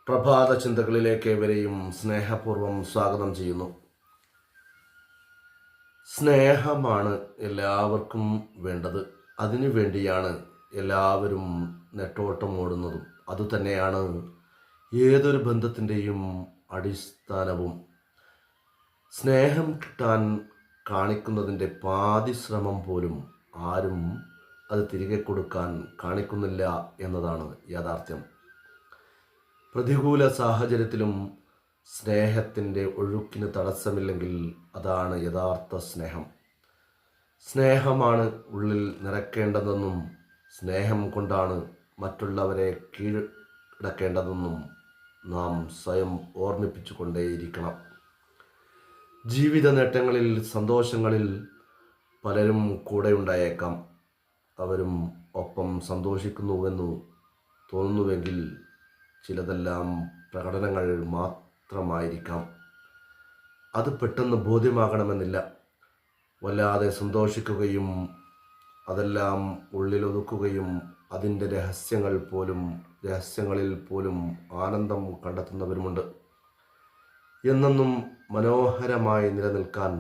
പ്രഭാത ചിന്തകളിലേക്ക് ഏവരെയും സ്നേഹപൂർവ്വം സ്വാഗതം ചെയ്യുന്നു. സ്നേഹമാണ് എല്ലാവർക്കും വേണ്ടത്. അതിനു വേണ്ടിയാണ് എല്ലാവരും നെട്ടോട്ടം ഓടുന്നതും. അതുതന്നെയാണ് ഏതൊരു ബന്ധത്തിൻ്റെയും അടിസ്ഥാനവും. സ്നേഹം കിട്ടാൻ കാണിക്കുന്നതിൻ്റെ പാതി ശ്രമം പോലും ആരും അത് തിരികെ കൊടുക്കാൻ കാണിക്കുന്നില്ല എന്നതാണ് യാഥാർത്ഥ്യം. പ്രതികൂല സാഹചര്യത്തിലും സ്നേഹത്തിൻ്റെ ഒഴുക്കിന് തടസ്സമില്ലെങ്കിൽ അതാണ് യഥാർത്ഥ സ്നേഹം. സ്നേഹമാണ് ഉള്ളിൽ നിറയ്ക്കേണ്ടതെന്നും സ്നേഹം കൊണ്ടാണ് മറ്റുള്ളവരെ കീഴടക്കേണ്ടതെന്നും നാം സ്വയം ഓർമ്മിപ്പിച്ചു കൊണ്ടേയിരിക്കണം. ജീവിത നേട്ടങ്ങളിൽ, സന്തോഷങ്ങളിൽ പലരും കൂടെ ഉണ്ടായേക്കാം. അവരും ഒപ്പം സന്തോഷിക്കുന്നുവെന്നു തോന്നുന്നുവെങ്കിൽ ചിലതെല്ലാം പ്രകടനങ്ങൾ മാത്രമായിരിക്കാം. അത് പെട്ടെന്ന് ബോധ്യമാകണമെന്നില്ല. വല്ലാതെ സന്തോഷിക്കുകയും അതെല്ലാം ഉള്ളിലൊതുക്കുകയും അതിൻ്റെ രഹസ്യങ്ങളിൽ പോലും ആനന്ദം കണ്ടെത്തുന്നവരുമുണ്ട്. എന്നെന്നും മനോഹരമായി നിലനിൽക്കാൻ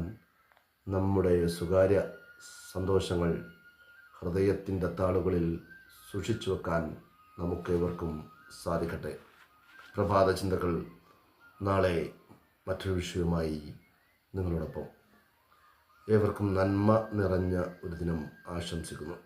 നമ്മുടെ സ്വകാര്യ സന്തോഷങ്ങൾ ഹൃദയത്തിൻ്റെ താളുകളിൽ സൂക്ഷിച്ചു വെക്കാൻ നമുക്കേവർക്കും സാധിക്കട്ടെ. പ്രഭാത ചിന്തകൾ നാളെ മറ്റൊരു വിഷയവുമായി നിങ്ങളോടൊപ്പം. ഏവർക്കും നന്മ നിറഞ്ഞ ഒരു ദിനം ആശംസിക്കുന്നു.